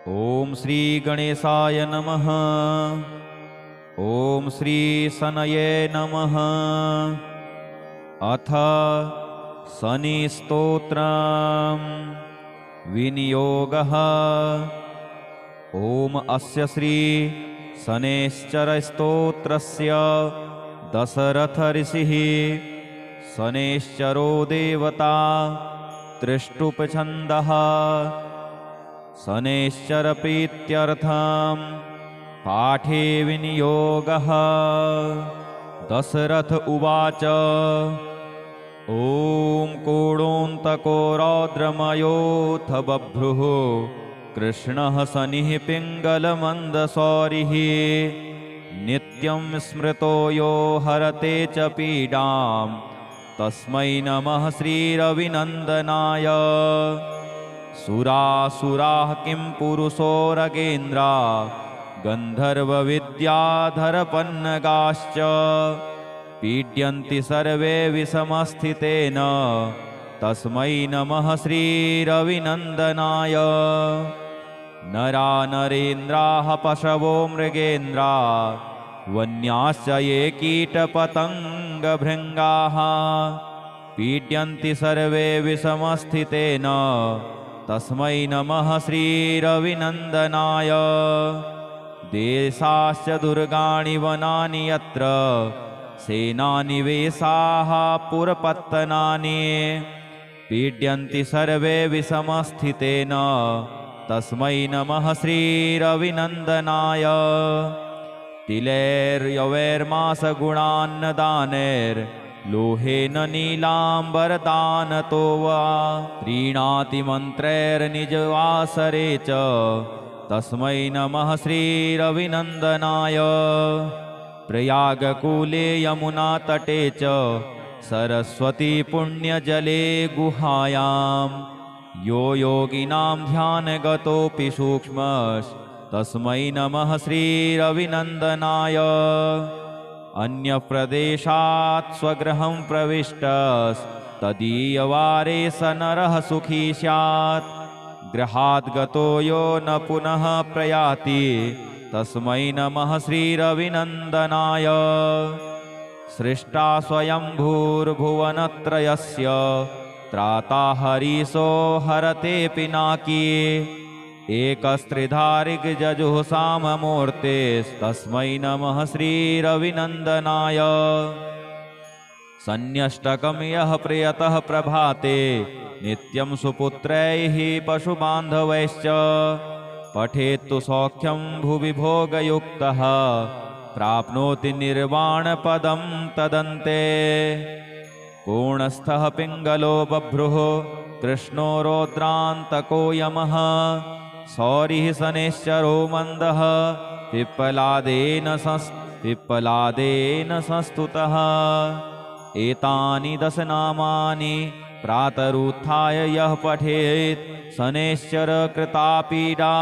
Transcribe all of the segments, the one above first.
ॐ श्री गणेशाय नमः। ॐ श्री शनये नमः। अथ शनिस्तोत्रम् विनियोगः। ॐ अस्य श्री शनैश्चरस्तोत्रस्य दशरथ ऋषिः शनैश्चरो देवता त्रिष्टुप्छन्दः शनैश्चरप्रीत्यर्थं पाठे विनियोगः। दशरथ उवाच ॐ कोणोऽन्तको रौद्रमयोऽथ बभ्रुः कृष्णः शनिः पिङ्गलमन्दशौरिः नित्यं स्मृतो यो हरते च पीडां तस्मै नमः श्रीरविनन्दनाय। सुरासुराः किं पुरुषो रगेन्द्रा गन्धर्वविद्याधरपन्नगाश्च पीड्यन्ति सर्वे विषमस्थितेन तस्मै नमः श्रीरविनन्दनाय। नरा नरेन्द्राः पशवो मृगेन्द्रा वन्याश्च ये कीटपतङ्गभृङ्गाः पीड्यन्ति सर्वे विषमस्थितेन तस्मै नमः श्रीरविनन्दनाय। देशाश्च दुर्गाणि वनानि यत्र सेनानिवेशाः पुरपत्तनानि पीड्यन्ति सर्वे विषमस्थितेन तस्मै नमः श्रीरविनन्दनाय। तिलैर्यवैर्मासगुणान्नदानैर्लोहेन नीलाम्बरदानतो वा प्रीणाति मन्त्रैर्निजवासरे च तस्मै नमः श्रीरविनन्दनाय। प्रयागकूले यमुनातटे च सरस्वती पुण्यजले गुहायां यो योगिनां ध्यानगतोऽपि सूक्ष्मस्तस्मै नमः श्रीरविनन्दनाय। अन्यप्रदेशात् स्वगृहं प्रविष्टस्तदीयवारे स नरः सुखी स्यात् गृहात् गतो यो न पुनः प्रयाति तस्मै नमः श्रीरविनन्दनाय। सृष्टा स्वयंभूर्भुवनत्रयस्य त्राता हरीशो हरते पिनाकी एकस्त्रिधारिगजजुः साममूर्तेस्तस्मै नमः श्रीरविनन्दनाय। सन्न्यष्टकं यः प्रियतः प्रभाते नित्यं सुपुत्रैः पशुबान्धवैश्च पठेत्तु सौख्यं भुवि भोगयुक्तः प्राप्नोति निर्वाणपदं तदन्ते। कोणस्थः पिङ्गलो बभ्रुः कृष्णो रौद्रान्तको यमः शौरिः शनैश्चरो मन्दः पिप्पलादेन संस्तुतः। एतानि दशनामानि प्रातरुत्थाय यः पठेत् शनैश्चर कृता पीडा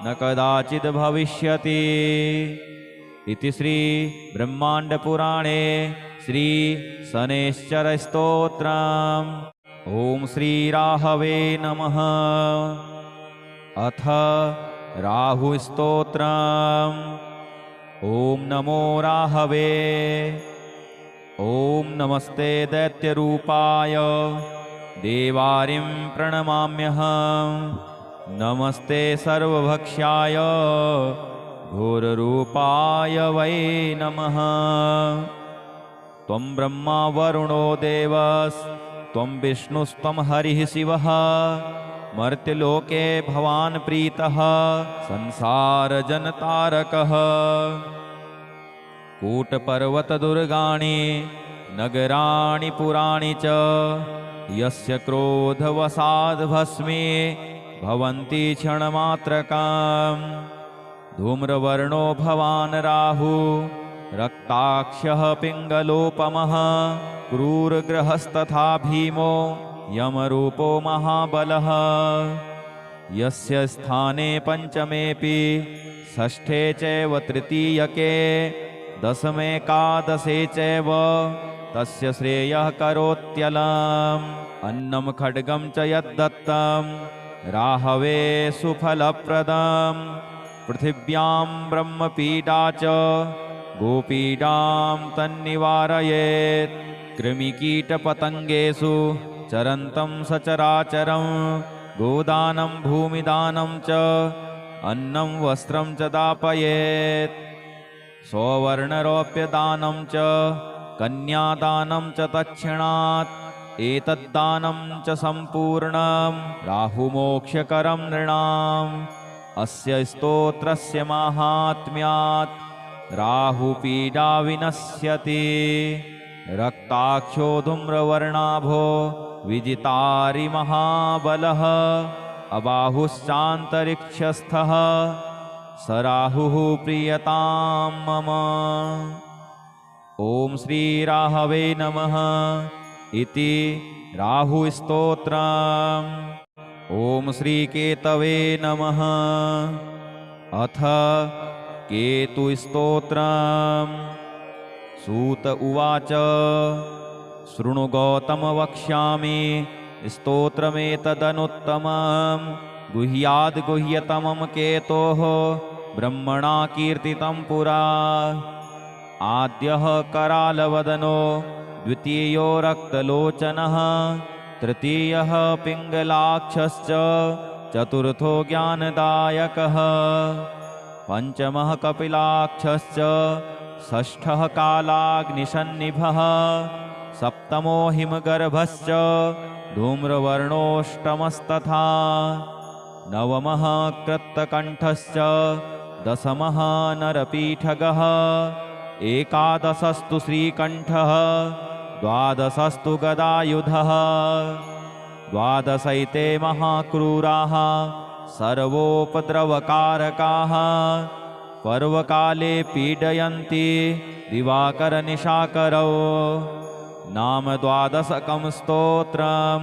न कदाचिद् भविष्यति। इति श्री ब्रह्माण्डपुराणे श्री शनैश्चरस्तोत्रम्। ॐ श्री राहवे नमः। अथ राहुस्तोत्रम्। ॐ नमो राहवे। ॐ नमस्ते दैत्यरूपाय देवारिं प्रणमाम्यहं। नमस्ते सर्वभक्ष्याय घोररूपाय वै नमः। त्वं ब्रह्मा वरुणो देवस्त्वं विष्णुस्त्वं हरिः शिवः मर्त्यलोके भवान् प्रीतः संसारजनतारकः। कूटपर्वतदुर्गाणि नगराणि पुराणि च यस्य क्रोधवशाद् भस्मे भवन्ति क्षणमात्रकाम्। धूम्रवर्णो भवान् राहु रक्ताक्षः पिङ्गलोपमः क्रूरग्रहस्तथा भीमो यमरूपो महाबलः। यस्य स्थाने पञ्चमेऽपि षष्ठे चैव तृतीयके दशमेकादशे चैव तस्य श्रेयः करोत्यलम्। अन्नं खड्गं च यद्दत्तं राहवे सुफलप्रदं पृथिव्यां ब्रह्मपीडा च गोपीडां तन्निवारयेत् कृमिकीटपतङ्गेषु चरन्तं सचराचरं गोदानं भूमिदानं च अन्नं वस्त्रं च दापयेत् सौवर्णरौप्यदानं च कन्यादानं च दक्षिणात् एतद्दानं च सम्पूर्णं राहुमोक्षकरं नृणाम् अस्य स्तोत्रस्य माहात्म्यात् राहुपीडा विनश्यति रक्ताक्षो धूम्रवर्णाभो विजितारि महाबलः अबाहुश्चान्तरिक्षस्थः स राहुः प्रीयतां मम। ॐ श्रीराहवे नमः इति राहुस्तोत्रम्। ॐ श्रीकेतवे नमः। अथ केतुस्तोत्रम्। सूत उवाच शृणु गौतम वक्ष्यामि स्तोत्रमेतदनुत्तमं गुह्याद् गुह्यतमं केतोः ब्रह्मणा कीर्तितं पुरा। आद्यः करालवदनो द्वितीयो रक्तलोचनः तृतीयः पिङ्गलाक्षश्च चतुर्थो ज्ञानदायकः पञ्चमः कपिलाक्षश्च षष्ठः कालाग्निसन्निभः सप्तमो हिमगर्भश्च धूम्रवर्णोऽष्टमस्तथा नवमः कृत्तकण्ठश्च दशमः नरपीठगः एकादशस्तु श्रीकण्ठः द्वादशस्तु गदायुधः द्वादशैते महाक्रूराः सर्वोपद्रवकारकाः पर्वकाले पीडयन्ति दिवाकरनिशाकरौ नाम द्वादशकं स्तोत्रं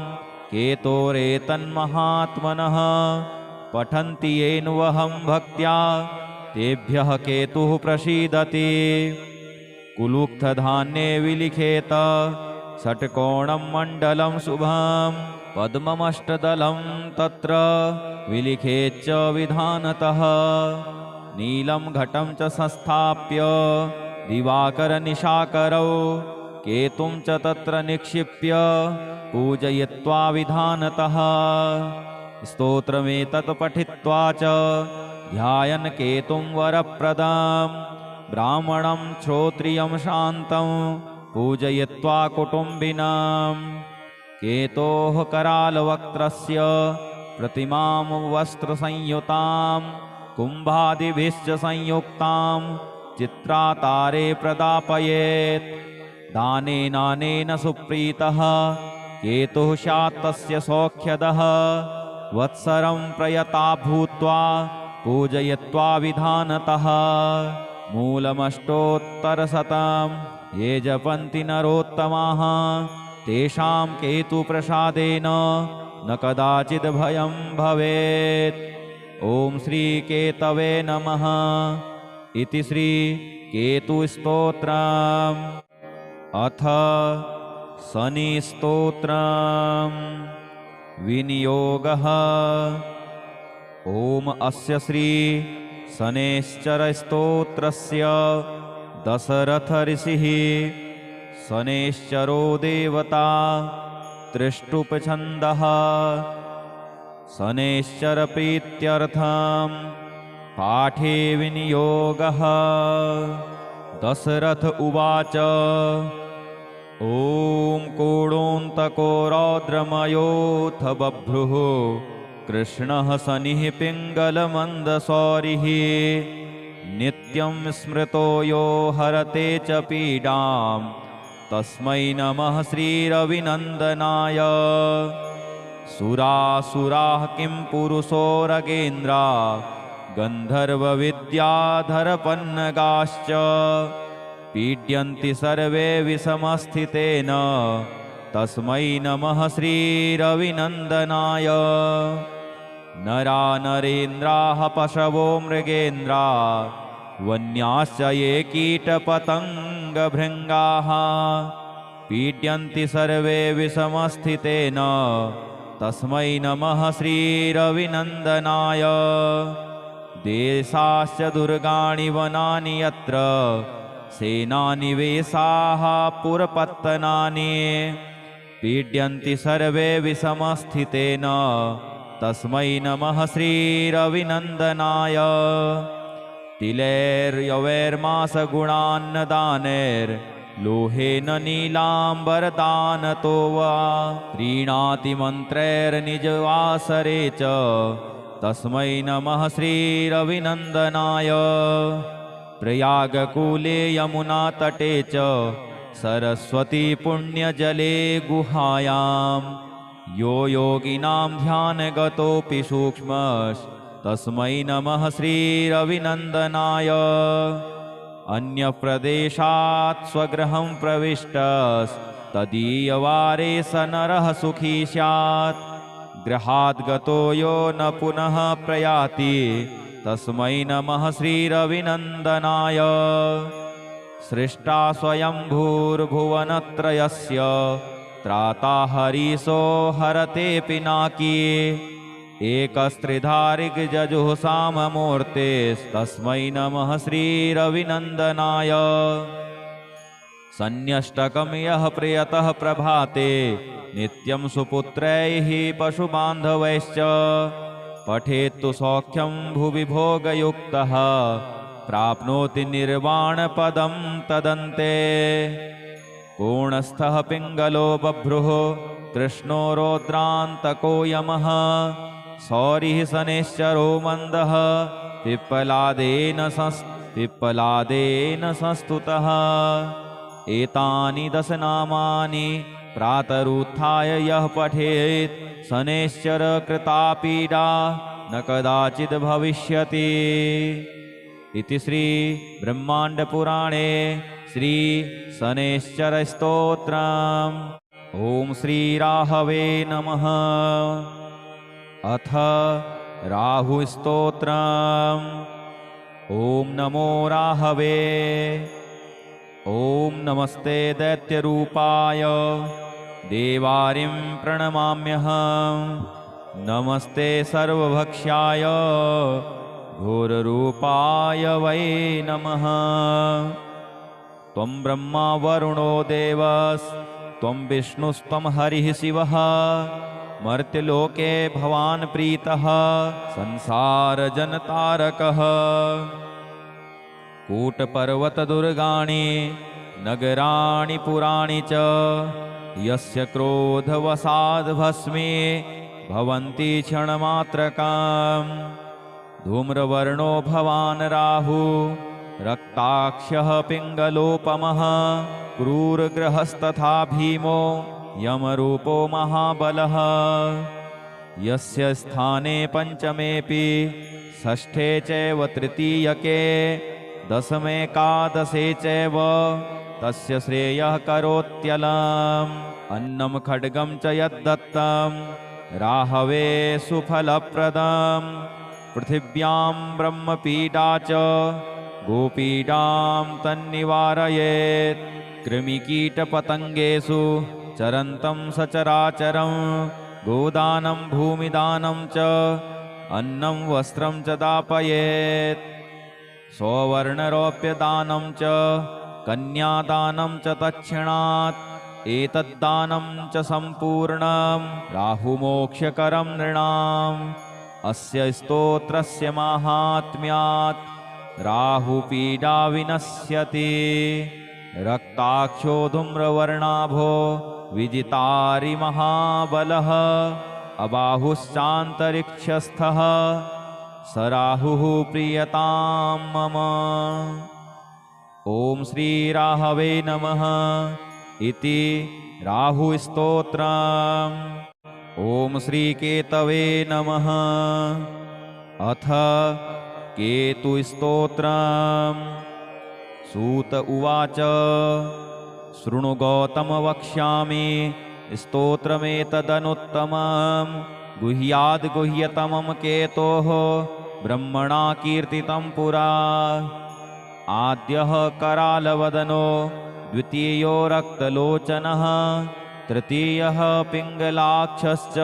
केतोरेतन्महात्मनः पठन्ति येन्वहं भक्त्या तेभ्यः केतुः प्रसीदति कुलुक्थधान्ये विलिखेत षट्कोणं मण्डलं शुभं पद्ममष्टदलं तत्र विलिखेच्च विधानतः नीलं घटं च संस्थाप्य दिवाकरनिशाकरौ केतुं च तत्र निक्षिप्य पूजयित्वा विधानतः स्तोत्रमेतत् पठित्वा च ध्यायन् केतुं वरप्रदं ब्राह्मणं श्रोत्रियं शान्तं पूजयित्वा कुटुम्बिनां केतोः करालवक्त्रस्य प्रतिमां वस्त्रसंयुतां कुम्भादिभिश्च संयुक्तां चित्रातारे प्रदापयेत् दानेनानेन सुप्रीतः केतुः स्यात् तस्य सौख्यदः वत्सरं प्रयता भूत्वा पूजयित्वा विधानतः मूलमष्टोत्तरशतं ये जपन्ति नरोत्तमाः तेषां केतुप्रसादेन न कदाचिद् भयं भवेत्। ॐ श्रीकेतवे नमः इति श्रीकेतुस्तोत्रम्। अथ शनिस्तोत्रम्। विनियोगः। ॐ अस्य श्री शनैश्चरस्तोत्रस्य दशरथ ऋषिः शनैश्चरो देवता त्रिष्टुपछन्दः शनैश्चरप्रीत्यर्थं पाठे विनियोगः। दशरथ उवाच ॐ कोणोऽन्तको रौद्रमयोऽथ बभ्रुः कृष्णः शनिः पिङ्गलमन्दसौरिः नित्यं स्मृतो यो हरते च पीडां तस्मै नमः श्रीरविनन्दनाय। सुरासुराः किं पुरुषो रगेन्द्रा गन्धर्वविद्याधरपन्नगाश्च पीड्यन्ति सर्वे विषमस्थितेन तस्मै नमः श्रीरविनन्दनाय। नरा नरेन्द्राः पशवो मृगेन्द्रा वन्याश्च ये कीटपतङ्गभृङ्गाः पीड्यन्ति सर्वे विषमस्थितेन तस्मै नमः श्रीरविनन्दनाय। देशाश्च दुर्गाणि वनानि यत्र सेनानिवेशाः पुरपत्तनानि पीड्यन्ति सर्वे विषमस्थितेन तस्मै नमः श्रीरविनन्दनाय। तिलैर्यवैर्मासगुणान्नदानैर्लोहेन नीलाम्बरदानतो वा प्रीणाति मन्त्रैर्निजवासरे च तस्मै नमः श्रीरविनन्दनाय। प्रयागकूले यमुनातटे च सरस्वती पुण्यजले गुहायां यो योगिनां ध्यानगतोऽपि सूक्ष्मस्तस्मै नमः श्रीरविनन्दनाय। अन्यप्रदेशात् स्वगृहं प्रविष्टस्तदीयवारे स नरः सुखी स्यात्। गृहात् गतो यो न पुनः प्रयाति तस्मै नमः श्रीरविनन्दनाय। सृष्टा स्वयंभूर्भुवनत्रयस्य त्राता हरीशो हरते पिनाकी एकस्त्रिधारिगजुःसाममूर्तेस्तस्मै नमः श्रीरविनन्दनाय। सन्न्यष्टकं यः प्रियतः प्रभाते नित्यं सुपुत्रैः पशुबान्धवैश्च पठेत्तु सौख्यं भुवि भोगयुक्तः प्राप्नोति निर्वाणपदं तदन्ते। पूर्णस्थः पिङ्गलो बभ्रुः कृष्णो रौद्रान्तको यमः सौरिः शनैश्चरो मन्दः पिप्पलादेन संस्तुतः। एतानि दशनामानि प्रातरुत्थाय यः पठेत् शनैश्चर कृता पीडा न कदाचिद् भविष्यति। इति श्री ब्रह्माण्डपुराणे श्री शनैश्चरस्तोत्रम्। ॐ श्री राहवे नमः। अथ राहुस्तोत्रम्। ॐ नमो राहवे। ॐ नमस्ते दैत्यरूपाय देवारिं प्रणमाम्यहं। नमस्ते सर्वभक्ष्याय घोररूपाय वै नमः। त्वं ब्रह्मा वरुणो देवस्त्वं विष्णुस्त्वं हरिः शिवः मर्त्यलोके भवान् प्रीतः संसारजनतारकः। कूटपर्वतदुर्गाणि नगराणि पुराणि च यस्य क्रोधवशाद् भस्मे भवन्ति क्षणमात्रकाम्। धूम्रवर्णो भवान् राहु रक्ताक्षः पिङ्गलोपमः क्रूरग्रहस्तथा भीमो यमरूपो महाबलः। यस्य स्थाने पञ्चमेऽपि षष्ठे चैव तृतीयके दशमेकादशे चैव तस्य श्रेयः करोत्यलम्। अन्नं खड्गं च यद्दत्तं राहवे सुफलप्रदम्। पृथिव्यां ब्रह्मपीडा च गोपीडां तन्निवारयेत्। कृमिकीटपतङ्गेषु चरन्तं सचराचरं गोदानं भूमिदानं च अन्नं वस्त्रं च दापयेत्। सौवर्णरौप्यदानं च कन्यादानं च दक्षिणात् एतद्दानं च सम्पूर्णं राहुमोक्षकरं नृणाम्। अस्य स्तोत्रस्य माहात्म्यात् राहुपीडा विनश्यति। रक्ताक्षो धूम्रवर्णाभो विजितारि महाबलः अबाहुश्चान्तरिक्षस्थः स राहुः प्रीयतां मम। ॐ श्री राहवे नमः इति राहुस्तोत्रम्। ॐ श्री केतवे नमः। अथ केतुस्तोत्रम्। सूत उवाच शृणु गौतम वक्ष्यामि स्तोत्रमेतदनुत्तमं गुह्याद् गुह्यतमं केतोः ब्रह्मणा कीर्तितं पुरा। आद्यः करालवदनो द्वितीयो रक्तलोचनः तृतीयः पिङ्गलाक्षश्च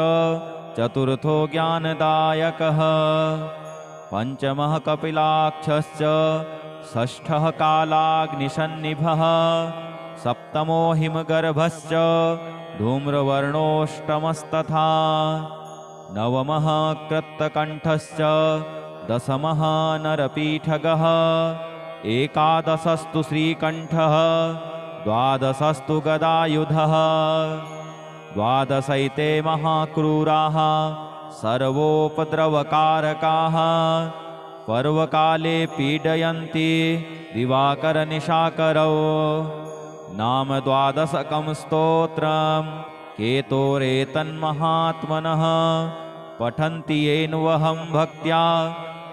चतुर्थो ज्ञानदायकः पञ्चमः कपिलाक्षश्च षष्ठः कालाग्निसन्निभः सप्तमो हिमगर्भश्च धूम्रवर्णोऽष्टमस्तथा नवमः कृत्तकण्ठश्च दशमः नरपीठगः एकादशस्तु श्रीकण्ठः द्वादशस्तु गदायुधः द्वादशैते महाक्रूराः सर्वोपद्रवकारकाः पर्वकाले पीडयन्ति दिवाकरनिशाकरौ नाम द्वादशकं स्तोत्रं केतोरेतन्महात्मनः पठन्ति येन्वहं भक्त्या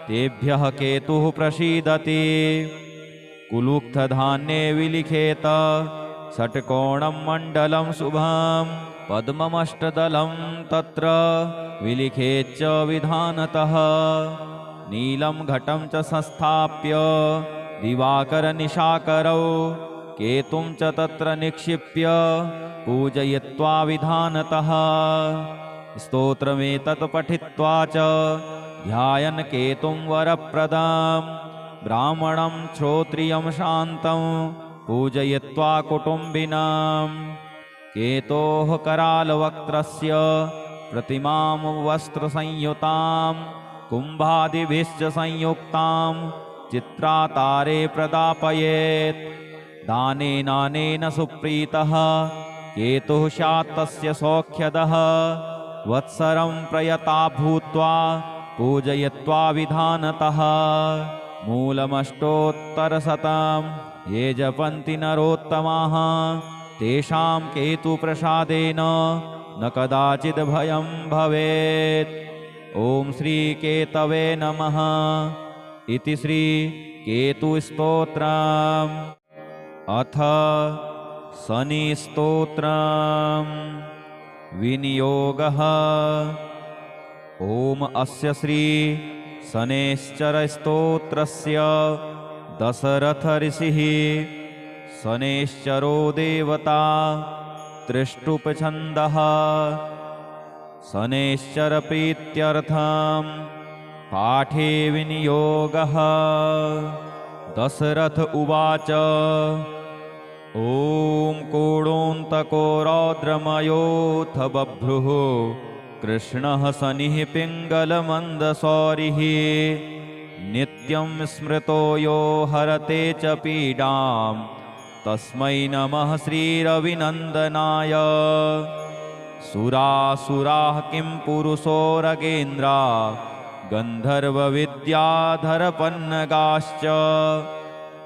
तेभ्यः केतुः प्रसीदति कुलुक्थधान्ये विलिखेत षट्कोणं मण्डलं शुभं पद्ममष्टदलं तत्र विलिखेच्च विधानतः नीलं घटं च संस्थाप्य दिवाकरनिशाकरौ केतुं च तत्र निक्षिप्य पूजयित्वा विधानतः स्तोत्रमेतत् पठित्वा च ध्यायन् केतुं वरप्रदं ब्राह्मणं श्रोत्रियं शान्तं पूजयित्वा कुटुम्बिनां केतोः करालवक्त्रस्य प्रतिमां वस्त्रसंयुतां कुम्भादिभिश्च संयुक्तां चित्रातारे प्रदापयेत् दानेनानेन सुप्रीतः केतुः स्यात् तस्य सौख्यदः वत्सरं प्रयता भूत्वा पूजयित्वा विधानतः मूलमष्टोत्तरशतं ये जपन्ति नरोत्तमाः तेषां केतुप्रसादेन न कदाचिद् भयं भवेत्। ॐ श्रीकेतवे नमः इति श्रीकेतुस्तोत्रम्। अथ शनिस्तोत्रम्। विनियोगः। ॐ अस्य श्री शनैश्चरस्तोत्रस्य दशरथ ऋषिः शनैश्चरो देवता त्रिष्टुपछन्दः शनैश्चरप्रीत्यर्थं पाठे विनियोगः। दशरथ उवाच ॐ कोणोऽन्तको रौद्रमयोऽथ बभ्रुः कृष्णः शनिः पिङ्गलमन्दशौरिः नित्यं स्मृतो यो हरते च पीडां तस्मै नमः श्रीरविनन्दनाय। सुरासुराः किं पुरुषोरगेन्द्रा गन्धर्वविद्याधरपन्नगाश्च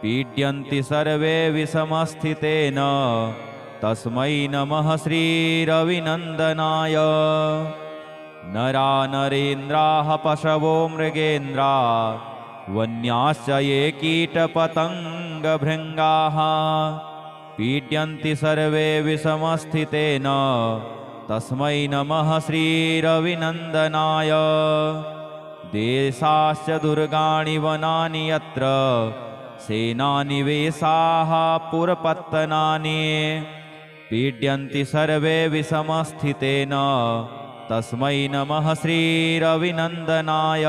पीड्यन्ति सर्वे विषमस्थितेन तस्मै नमः श्रीरविनन्दनाय। नरा नरेन्द्राः पशवो मृगेन्द्रा वन्याश्च ये कीटपतङ्गभृङ्गाः पीड्यन्ति सर्वे विषमस्थितेन तस्मै नमः श्रीरविनन्दनाय। देशाश्च दुर्गाणि वनानि यत्र सेनानिवेशाः पुरपत्तनानि पीड्यन्ति सर्वे विषमस्थितेन तस्मै नमः श्रीरविनन्दनाय।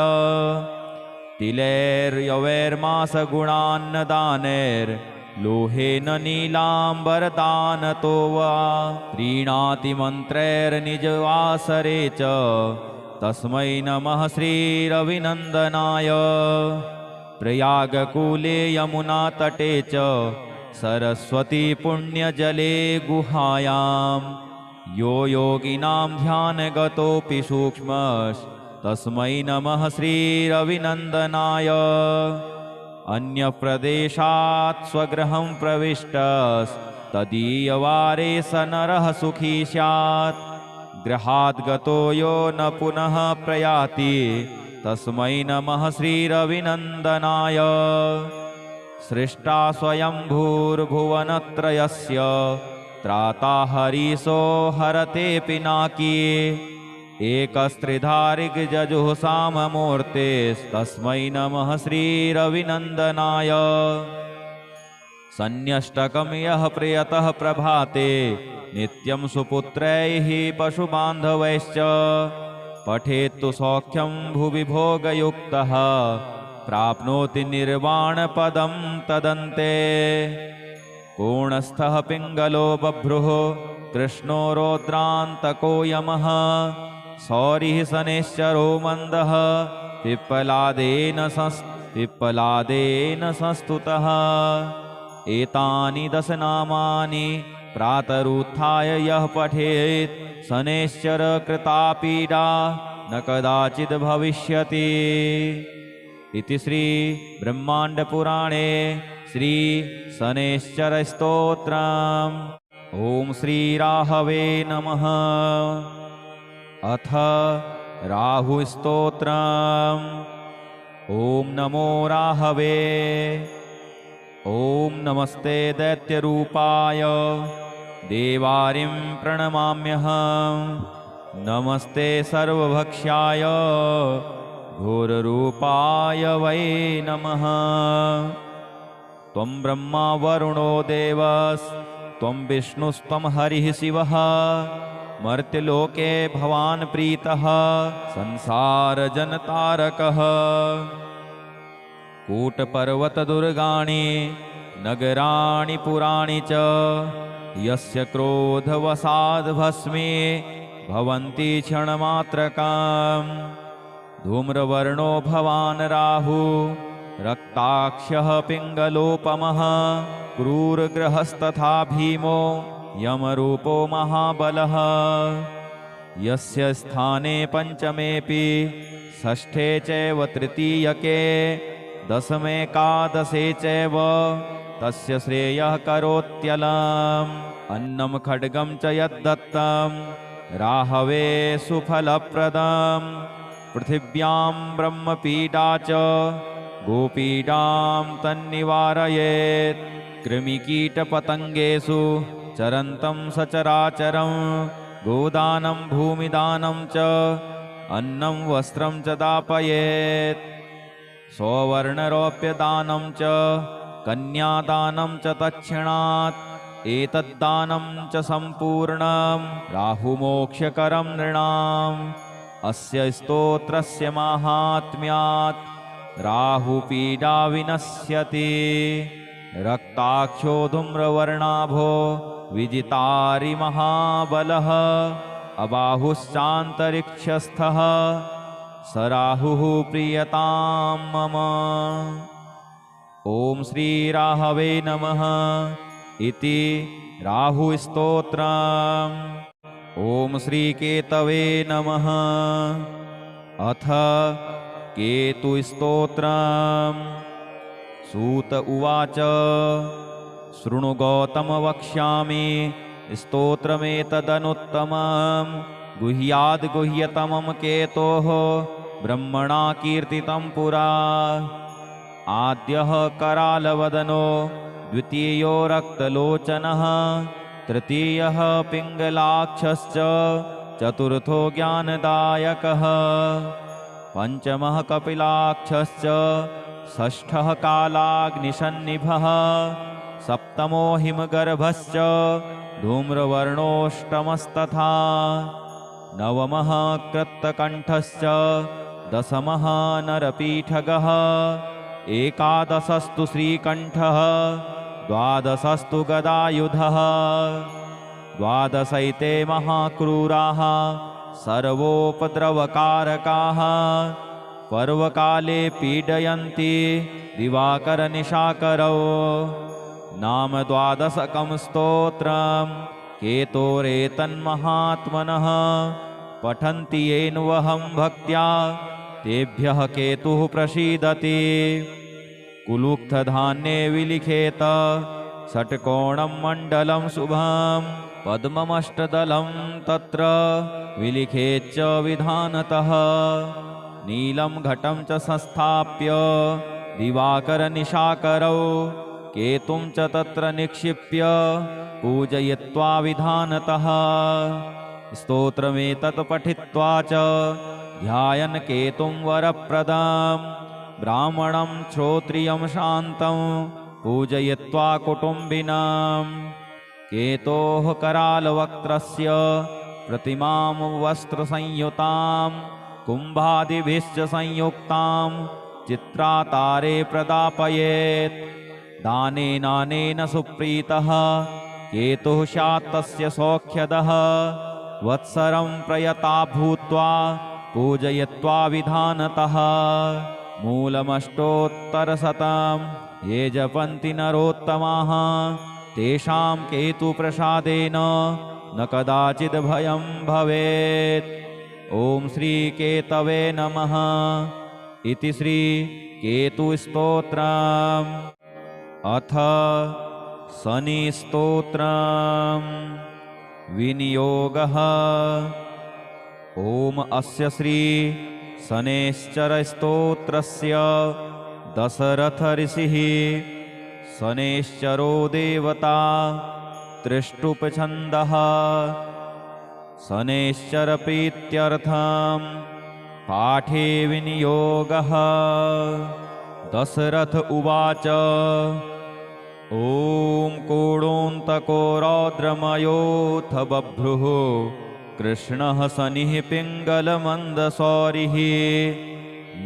तिलैर्यवैर्मासगुणान्नदानैर्लोहेन नीलाम्बरदानतो वा प्रीणाति मन्त्रैर्निजवासरे च तस्मै नमः श्रीरविनन्दनाय। प्रयागकूले यमुनातटे च सरस्वती पुण्यजले गुहायां यो योगिनां ध्यानगतोऽपि सूक्ष्मस्तस्मै नमः श्रीरविनन्दनाय। अन्यप्रदेशात् स्वगृहं प्रविष्टस्तदीयवारे स नरः सुखी स्यात् गृहात् गतो यो न पुनः प्रयाति तस्मै नमः श्रीरविनन्दनाय। सृष्टा स्वयंभूर्भुवनत्रयस्य त्राता हरीशो हरते पिनाकी एकस्त्रिधारिग्जजुः साममूर्तेस्तस्मै नमः श्रीरविनन्दनाय। सन्न्यष्टकं यः प्रियतः प्रभाते नित्यं सुपुत्रैः पशुबान्धवैश्च पठेत्तु सौख्यं भुवि भोगयुक्तः प्राप्नोति निर्वाणपदं तदन्ते। पूर्णस्थः पिङ्गलो बभ्रुः कृष्णो रौद्रान्तको यमः सौरिः शनैश्चरो मन्दः पिप्पलादेन संस्तुतः। एतानि 10 नामानि प्रातरुत्थाय यः पठेत् शनैश्चर कृता पीडा न कदाचिद् भविष्यति। इति श्री ब्रह्माण्डपुराणे श्री शनैश्चरस्तोत्रम्। ॐ श्री राहवे नमः। अथ राहुस्तोत्रम्। ॐ नमो राहवे। ॐ नमस्ते दैत्यरूपाय देवारिं प्रणमाम्यहम्। नमस्ते सर्वभक्ष्याय घोररूपाय वै नमः। त्वं ब्रह्मा वरुणो देवस्त्वं विष्णुस्त्वं हरिः शिवः मर्त्यलोके भवान् प्रीतः संसारजनतारकः। कूटपर्वतदुर्गाणि नगराणि पुराणि च यस्य क्रोधवशाद् भस्मे भवन्ति क्षणमात्रकाम्। धूम्रवर्णो भवान् राहु रक्ताक्षः पिङ्गलोपमः क्रूरग्रहस्तथा भीमो यमरूपो महाबलः। यस्य स्थाने पञ्चमेऽपि षष्ठे चैव तृतीयके दशमेकादशे चैव तस्य श्रेयः करोत्यलम्। अन्नं खड्गं च यद्दत्तं राहवे सुफलप्रदम्। पृथिव्यां ब्रह्मपीडा च गोपीडां तन्निवारयेत्। कृमिकीटपतङ्गेषु चरन्तं सचराचरं गोदानं भूमिदानं च अन्नं वस्त्रं च दापयेत्। सौवर्णरौप्यदानं च कन्यादानं च तत्क्षणात् एतद्दानं च सम्पूर्णं राहुमोक्षकरं नृणाम्। अस्य स्तोत्रस्य माहात्म्यात् राहुपीडा विनश्यति। रक्ताक्षो धूम्रवर्णाभो विजितारि महाबलः अबाहुश्चान्तरिक्षस्थः स राहुः प्रीयतां मम। ॐ श्री राहवे नमः। इति राहुस्तोत्रम्। ॐ श्री केतवे नमः। अथ केतुस्तोत्रम्। सूत उवाच शृणु गौतम वक्ष्यामि स्तोत्रमेतदनुत्तमं गुह्याद् गुह्यतमं केतोः ब्रह्मणा कीर्तितं पुरा। आद्यः करालवदनो द्वितीयो रक्तलोचनः तृतीयः पिङ्गलाक्षश्च चतुर्थो ज्ञानदायकः पञ्चमः कपिलाक्षश्च षष्ठः कालाग्निसन्निभः सप्तमो हिमगर्भश्च धूम्रवर्णोऽष्टमस्तथा नवमः कृत्तकण्ठश्च दशमः नरपीठगः एकादशस्तु श्रीकण्ठः द्वादशस्तु गदायुधः द्वादशैते महाक्रूराः सर्वोपद्रवकारकाः पर्वकाले पीडयन्ति दिवाकरनिशाकरौ नाम द्वादशकं स्तोत्रं केतोरेतन्महात्मनः पठन्ति येन्वहं भक्त्या तेभ्यः केतुः प्रसीदति कुलुक्थधान्ये विलिखेत षट्कोणं मण्डलं शुभं पद्ममष्टदलं तत्र विलिखेच्च विधानतः नीलं घटं च संस्थाप्य दिवाकरनिशाकरौ केतुं च तत्र निक्षिप्य पूजयित्वा विधानतः स्तोत्रमेतत् पठित्वा च ध्यायन् केतुं वरप्रदं ब्राह्मणं श्रोत्रियं शान्तं पूजयित्वा कुटुम्बिनां केतोः करालवक्त्रस्य प्रतिमां वस्त्रसंयुतां कुम्भादिभिश्च संयुक्तां चित्रातारे प्रदापयेत्। दानेनानेन सुप्रीतः केतुः स्यात् तस्य सौख्यदः। वत्सरं प्रयता भूत्वा पूजयित्वा विधानतः मूलमष्टोत्तरशतं ये जपन्ति नरोत्तमाः तेषां केतुप्रसादेन न कदाचिद् भयं भवेत्। ॐ श्रीकेतवे नमः। इति श्रीकेतुस्तोत्रम्। अथ शनिस्तोत्रम्। विनियोगः। ॐ अस्य श्री शनैश्चरस्तोत्रस्य दशरथ ऋषिः शनैश्चरो देवता त्रिष्टुप्छन्दः। शनैश्चरप्रीत्यर्थं पाठे विनियोगः। दशरथ उवाच ॐ कोणोऽन्तको रौद्रमयोऽथ बभ्रुः कृष्णः शनिः पिङ्गलमन्दशौरिः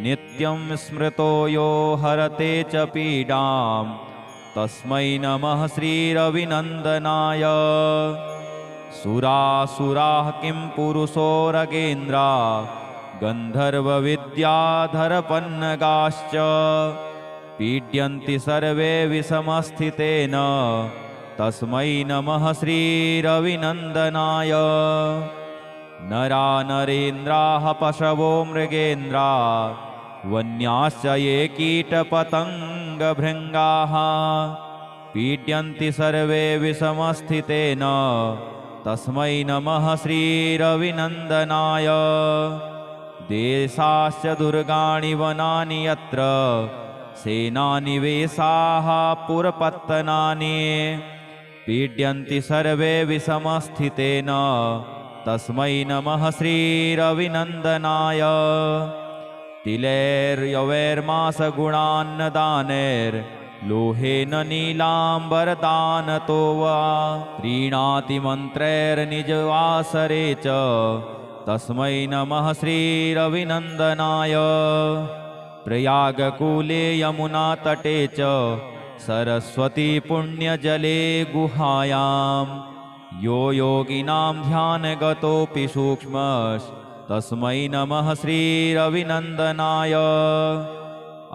नित्यं स्मृतो यो हरते च पीडां तस्मै नमः श्रीरविनन्दनाय। सुरासुराः किं पुरुषोरगेन्द्रा गन्धर्वविद्याधरपन्नगाश्च पीड्यन्ति सर्वे विषमस्थितेन तस्मै नमः श्रीरविनन्दनाय। नरा नरेन्द्राः पशवो मृगेन्द्रा वन्याश्च ये कीटपतङ्गभृङ्गाः पीड्यन्ति सर्वे विषमस्थितेन तस्मै नमः श्रीरविनन्दनाय। देशाश्च दुर्गाणि वनानि यत्र सेनानिवेशाः पुरपत्तनानि पीड्यन्ति सर्वे विषमस्थितेन तस्मै नमः श्रीरविनन्दनाय। तिलैर्यवैर्मासगुणान्नदानैर्लोहेन नीलाम्बरदानतो वा प्रीणाति मन्त्रैर्निजवासरे च तस्मै नमः श्रीरविनन्दनाय। प्रयागकूले यमुनातटे च सरस्वती पुण्यजले गुहायां यो योगिनां ध्यानगतोऽपि सूक्ष्मस्तस्मै नमः श्रीरविनन्दनाय।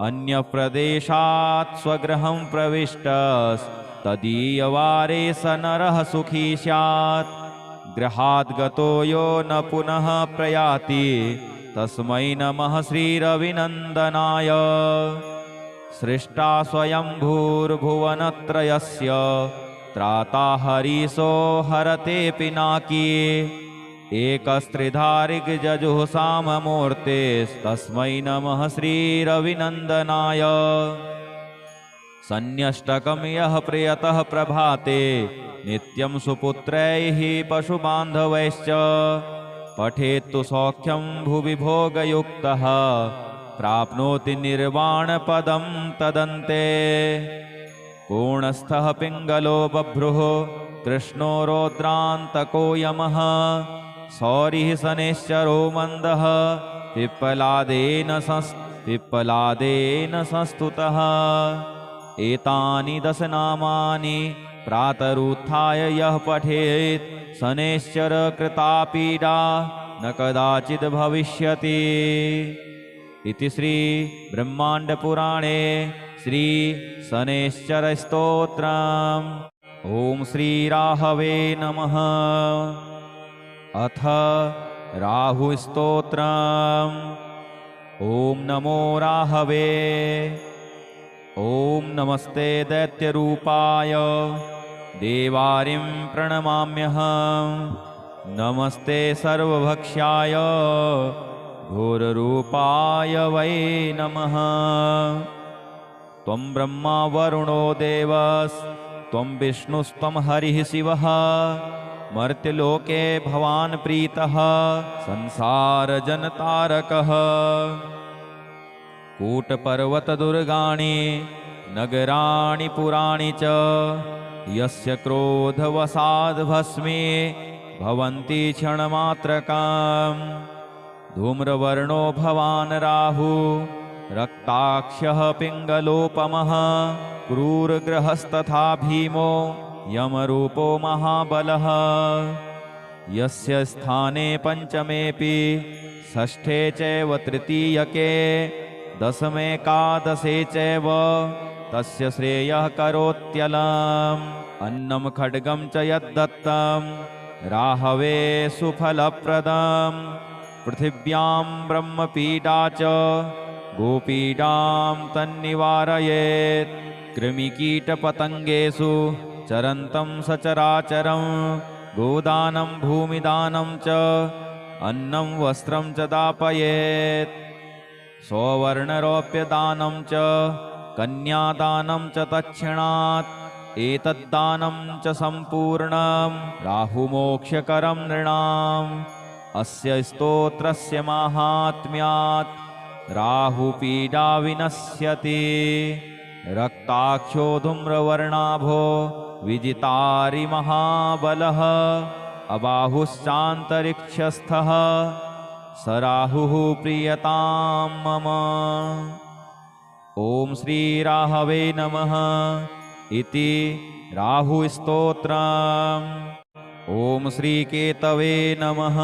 अन्यप्रदेशात् स्वगृहं प्रविष्टस्तदीयवारे स नरः सुखी स्यात् गृहाद् गतो यो न पुनः प्रयाति तस्मै नमः श्रीरविनन्दनाय। सृष्टा स्वयंभूर्भुवनत्रयस्य त्राता हरीशो हरते पिनाकी एकस्त्रिधारिगजुःसाममूर्तेस्तस्मै नमः श्रीरविनन्दनाय। सन्न्यष्टकं यः प्रियतः प्रभाते नित्यं सुपुत्रैः पशुबान्धवैश्च पठेत्तु सौख्यं भुवि भोगयुक्तः प्राप्नोति निर्वाणपदं तदन्ते। पूर्णस्थः पिङ्गलो बभ्रुः कृष्णो रौद्रान्तको यमः शौरिः शनैश्चरो मन्दः पिप्पलादेन संस्तुतः। एतानि दश नामानि प्रातरुत्थाय यः पठेत् शनैश्चर कृता पीडा न कदाचिद् भविष्यति। इति श्री ब्रह्माण्डपुराणे श्री शनैश्चरस्तोत्रम्। ॐ श्रीराहवे नमः। अथ राहुस्तोत्रम्। ॐ नमो राहवे। ॐ नमस्ते दैत्यरूपाय देवारिं प्रणमाम्यहम्। नमस्ते सर्वभक्ष्याय घोररूपाय वै नमः। त्वं ब्रह्मा वरुणो देवस्त्वं विष्णुस्त्वं हरिः शिवः मर्त्यलोके भवान् प्रीतः संसारजनतारकः। कूटपर्वतदुर्गाणि नगराणि पुराणि च यस्य क्रोधवसाद्भस्मे भवन्ति क्षणमात्रकाम् धूम्रवर्णो भवान् राहु रक्ताक्षः पिङ्गलोपमः क्रूरग्रहस्तथा भीमो यमरूपो महाबलः यस्य स्थाने पञ्चमेऽपि षष्ठे चैव तृतीयके दशमेकादशे चैव तस्य श्रेयः करोत्यलम् अन्नं खड्गं च यद्दत्तं राहवे सुफलप्रदम् पृथिव्यां ब्रह्मपीडा च गोपीडां तन्निवारयेत् कृमिकीटपतङ्गेषु चरन्तं सचराचरं गोदानं भूमिदानं च अन्नं वस्त्रं च दापयेत् सौवर्णरौप्यदानं च कन्यादानं च तत्क्षणात् एतद्दानं च सम्पूर्णं राहुमोक्षकरं नृणाम् अस्य स्तोत्रस्य माहात्म्यात् राहुपीडा विनश्यति रक्ताक्षो धूम्रवर्णाभो विजितारि महाबलः अबाहुश्चान्तरिक्षस्थः स राहुः प्रियतां मम। ॐ श्रीराहवे नमः इति राहुस्तोत्रम्। ॐ श्रीकेतवे नमः।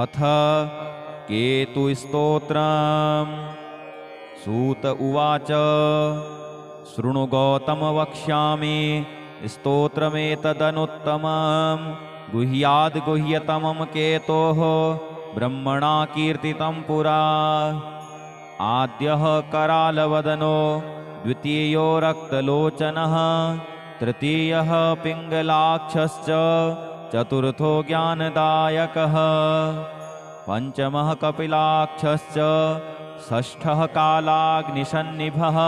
अथ केतुस्तोत्रम्। सूत उवाच शृणु गौतम वक्ष्यामि स्तोत्रमेतदनुत्तमं गुह्याद् गुह्यतमं केतोः ब्रह्मणा कीर्तितं पुरा। आद्यः करालवदनो द्वितीयो रक्तलोचनः तृतीयः पिङ्गलाक्षश्च चतुर्थो ज्ञानदायकः पञ्चमः कपिलाक्षश्च षष्ठः कालाग्निसन्निभः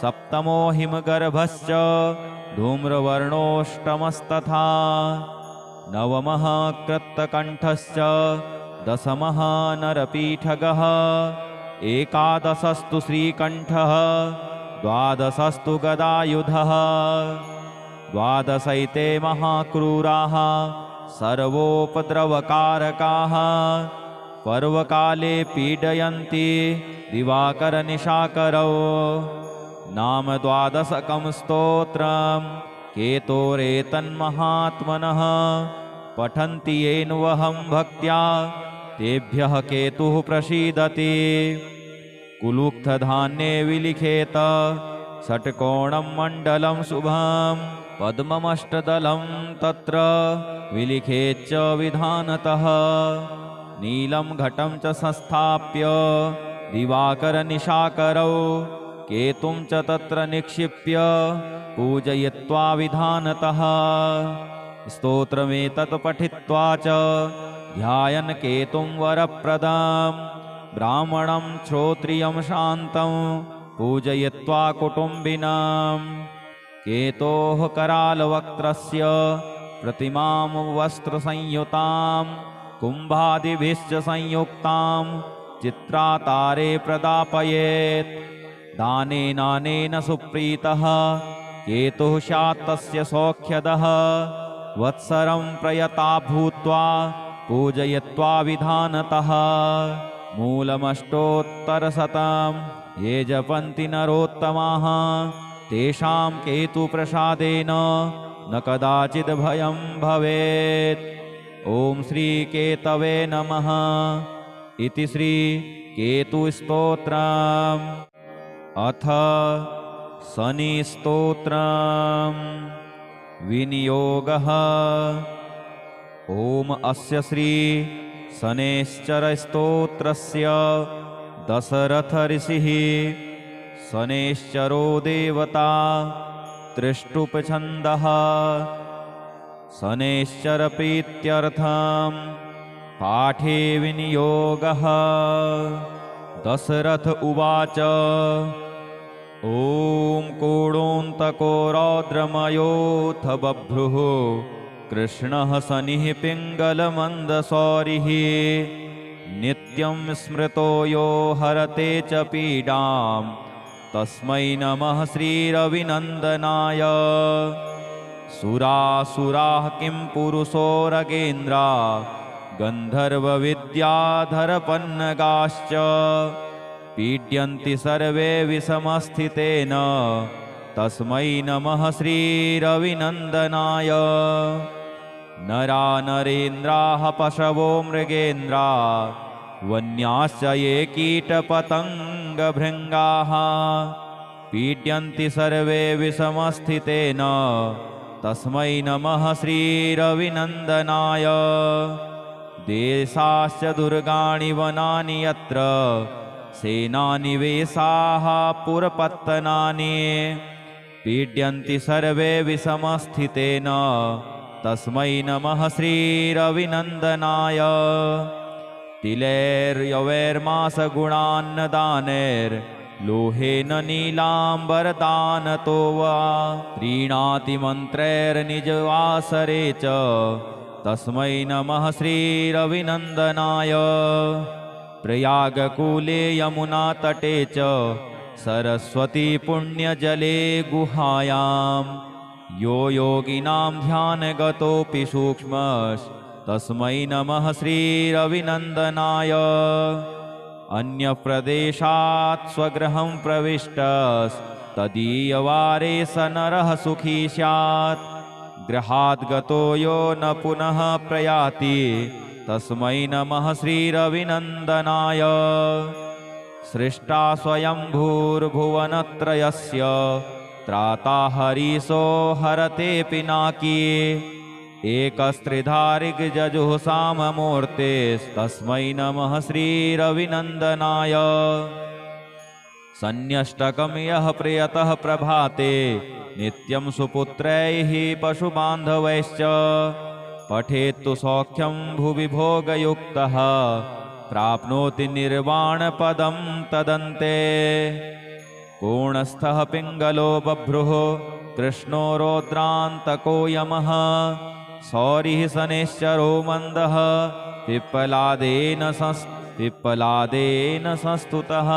सप्तमो हिमगर्भश्च धूम्रवर्णोऽष्टमस्तथा नवमः कृत्तकण्ठश्च दशमः नरपीठगः एकादशस्तु श्रीकण्ठः द्वादशस्तु गदायुधः द्वादशैते महाक्रूराः सर्वोपद्रवकारकाः पर्वकाले पीडयन्ति दिवाकरनिशाकरौ नाम द्वादशकं स्तोत्रं केतोरेतन्महात्मनः पठन्ति येन्वहं भक्त्या तेभ्यः केतुः प्रसीदति कुलुक्थधान्ये विलिखेत षट्कोणं मण्डलं शुभं पद्ममष्टदलं तत्र विलिखेच्च विधानतः नीलं घटं च संस्थाप्य दिवाकरनिशाकरौ केतुं च तत्र निक्षिप्य पूजयित्वा विधानतः स्तोत्रमेतत् पठित्वा च ध्यायन् केतुं वरप्रदं ब्राह्मणं श्रोत्रियं शान्तं पूजयित्वा कुटुम्बिनां केतोः करालवक्त्रस्य प्रतिमां वस्त्रसंयुतां कुम्भादिभिश्च संयुक्तां चित्रातारे प्रदापयेत् दानेनानेन सुप्रीतः केतुः स्यात् तस्य सौख्यदः वत्सरं प्रयता भूत्वा पूजयित्वा विधानतः मूलमष्टोत्तरशतं ये जपन्ति नरोत्तमाः तेषां केतुप्रसादेन न कदाचिद् भयं भवेत्। ॐ श्रीकेतवे नमः इति श्रीकेतुस्तोत्रम्। अथ शनिस्तोत्रम्। विनियोगः। ॐ अस्य श्री शनैश्चरस्तोत्रस्य दशरथ ऋषिः शनैश्चरो देवता त्रिष्टुपछन्दः शनैश्चरप्रीत्यर्थं पाठे विनियोगः। दशरथ उवाच ॐ कोणोऽन्तको रौद्रमयोऽथ बभ्रुः कृष्णः शनिः पिङ्गलमन्दशौरिः नित्यं स्मृतो यो हरते च पीडां तस्मै नमः श्रीरविनन्दनाय। सुरासुराः किं पुरुषोरगेन्द्रा गन्धर्वविद्याधरपन्नगाश्च पीड्यन्ति सर्वे विषमस्थितेन तस्मै नमः श्रीरविनन्दनाय। नरा नरेन्द्राः पशवो मृगेन्द्रा वन्याश्च ये कीटपतङ्गभृङ्गाः पीड्यन्ति सर्वे विषमस्थितेन तस्मै नमः श्रीरविनन्दनाय। देशाश्च दुर्गाणि वनानि यत्र सेनानिवेशाः पुरपत्तनानि पीड्यन्ति सर्वे विषमस्थितेन तस्मै नमः श्रीरविनन्दनाय। तिलैर्यवैर्मासगुणान्नदानैर्लोहेन नीलाम्बरदानतो वा प्रीणाति मन्त्रैर्निजवासरे च तस्मै नमः श्रीरविनन्दनाय। प्रयागकूले यमुनातटे च सरस्वती पुण्यजले गुहायां यो योगिनां ध्यानगतोऽपि सूक्ष्मः तस्मै नमः श्रीरविनन्दनाय। अन्यप्रदेशात् स्वगृहं प्रविष्टस्तदीयवारे स नरः सुखी स्यात् गृहाद् गतो यो न पुनः प्रयाति तस्मै नमः श्रीरविनन्दनाय। सृष्टा स्वयंभूर्भुवनत्रयस्य त्राता हरीशो हरते पिनाकी एकस्त्रिधारिगजुःसाममूर्तेस्तस्मै नमः श्रीरविनन्दनाय। सन्न्यष्टकं यः प्रियतः प्रभाते नित्यं सुपुत्रैः पशुबान्धवैश्च पठेत्तु सौख्यं भुवि भोगयुक्तः प्राप्नोति निर्वाणपदं तदन्ते। पूर्णस्थः पिङ्गलो बभ्रुः कृष्णो रौद्रान्तको यमः सौरिः शनैश्चरो मन्दः पिप्पलादेन संस्तुतः।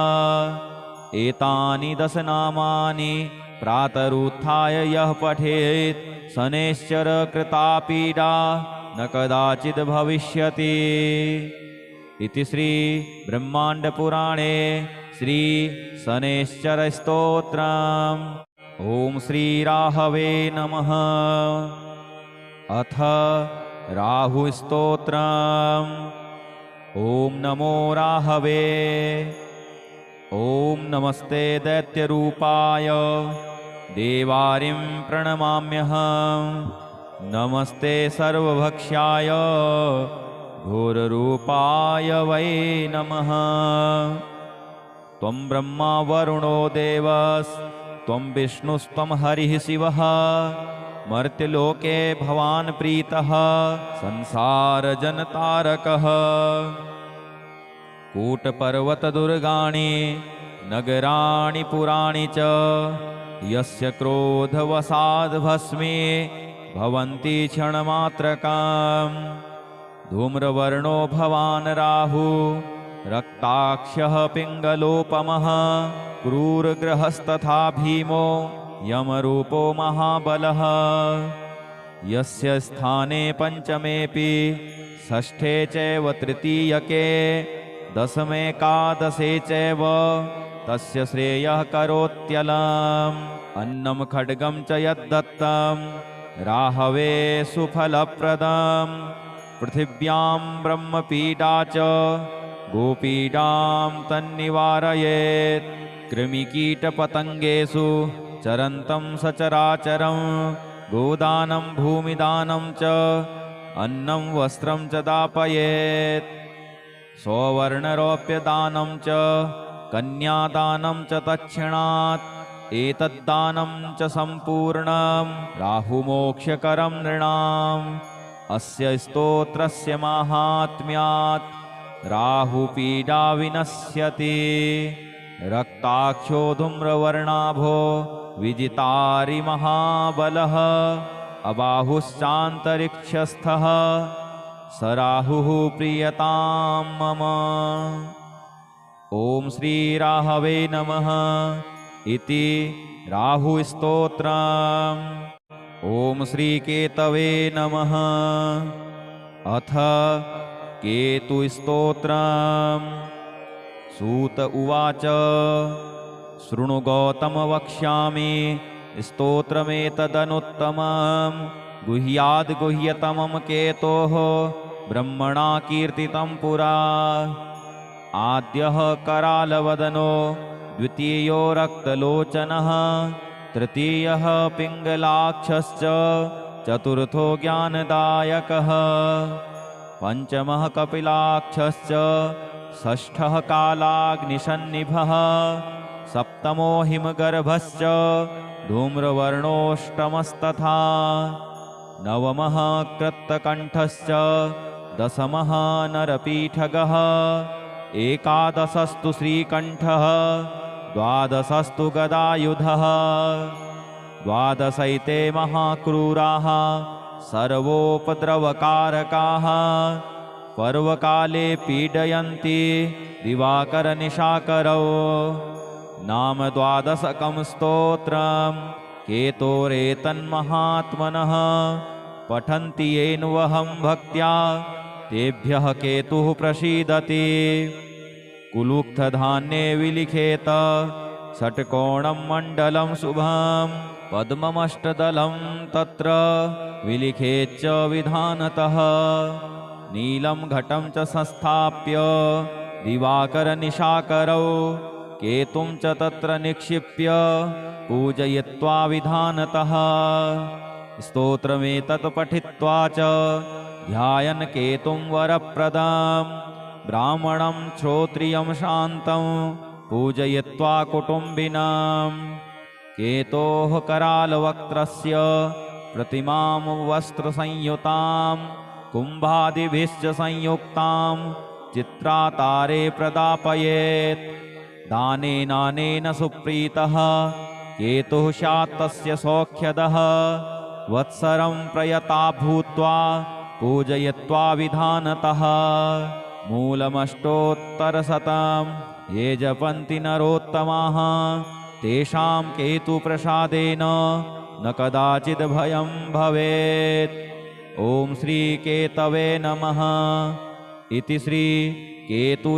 एतानि 10 नामानि प्रातरुत्थाय यः पठेत् शनैश्चर कृता पीडा न कदाचिद् भविष्यति। इति श्री ब्रह्माण्डपुराणे श्री शनैश्चरस्तोत्रम्। ॐ श्रीराहवे नमः। अथ राहुस्तोत्रम्। ॐ नमो राहवे। ॐ नमस्ते दैत्यरूपाय देवारिं प्रणमाम्यहम्। नमस्ते सर्वभक्ष्याय घोररूपाय वै नमः। त्वं ब्रह्मा वरुणो देवस्त्वं विष्णुस्त्वं हरिः शिवः मर्त्यलोके भवान् प्रीतः संसारजनतारकः। कूटपर्वतदुर्गाणि नगराणि पुराणि च यस्य क्रोधवशाद् भस्मे भवन्ति क्षणमात्रकाम्। धूम्रवर्णो भवान् राहु रक्ताक्षः पिङ्गलोपमः क्रूरग्रहस्तथा भीमो यमरूपो महाबलः। यस्य स्थाने पञ्चमेऽपि षष्ठे चैव तृतीयके दशमेकादशे चैव तस्य श्रेयः करोत्यलम्। अन्नं खड्गं च यद्दत्तं राहवे सुफलप्रदम्। पृथिव्यां ब्रह्मपीडा च गोपीडां तन्निवारयेत्। कृमिकीटपतङ्गेषु चरन्तं सचराचरं गोदानं भूमिदानं च अन्नं वस्त्रं च दापयेत्। स्ववर्णरौप्यदानं च कन्यादानं च तत्क्षणात् एतद्दानं च सम्पूर्णं राहुमोक्षकरं नृणाम्। अस्य स्तोत्रस्य माहात्म्यात् राहुपीडा विनश्यति। रक्ताक्षो धूम्रवर्णाभो विजितारि महाबलः अबाहुश्चान्तरिक्षस्थः स राहुः प्रीयतां मम। ॐ श्रीराहवे नमः। इति राहुस्तोत्रम्। ॐ श्रीकेतवे नमः। अथ केतुस्तोत्रम्। सूत उवाच शृणु गौतम वक्ष्यामि स्तोत्रमेतदनुत्तमं गुह्याद् गुह्यतमं केतोः ब्रह्मणा कीर्तितं पुरा। आद्यः करालवदनो द्वितीयो रक्तलोचनः तृतीयः पिङ्गलाक्षश्च चतुर्थो ज्ञानदायकः पंचमः कपिलाक्षश्च षष्ठः कालाग्निसन्निभः सप्तमो हिमगर्भश्च धूम्रवर्णोऽष्टमस्तथा नवमः कृत्तकण्ठश्च दशमः नरपीठगः एकादशस्तु श्रीकण्ठः द्वादशस्तु गदायुधः द्वादशैते महाक्रूराः सर्वोपद्रवकारकाः पर्वकाले पीडयन्ति दिवाकरनिशाकरौ। नाम द्वादशकं स्तोत्रं केतोरेतन्महात्मनः पठन्ति येन वहं भक्त्या तेभ्यः केतुः प्रसीदति। कुलुक्थधान्ये विलिखेत षट्कोणं मण्डलं शुभं पद्ममष्टदलं तत्र विलिखेच्च विधानतः नीलं घटं च संस्थाप्य दिवाकरनिशाकरौ केतुं च तत्र निक्षिप्य पूजयित्वा विधानतः स्तोत्रमेतत् पठित्वा च ध्यायन् केतुं वरप्रदं ब्राह्मणं श्रोत्रियं शान्तं पूजयित्वा कुटुम्बिनां केतोः करालवक्त्रस्य प्रतिमां वस्त्रसंयुतां कुम्भादिभिश्च संयुक्तां चित्रातारे प्रदापयेत्। दानेनानेन सुप्रीतः केतुः स्यात् तस्य सौख्यदः वत्सरं प्रयता भूत्वा पूजयित्वा विधानतः मूलमष्टोत्तरशतं ये जपन्ति नरोत्तमाः तेषां केतुप्रसादेन न कदाचिद् भयं भवेत्। ॐ श्रीकेतवे नमः। इति श्रीकेतुस्तोत्रम्।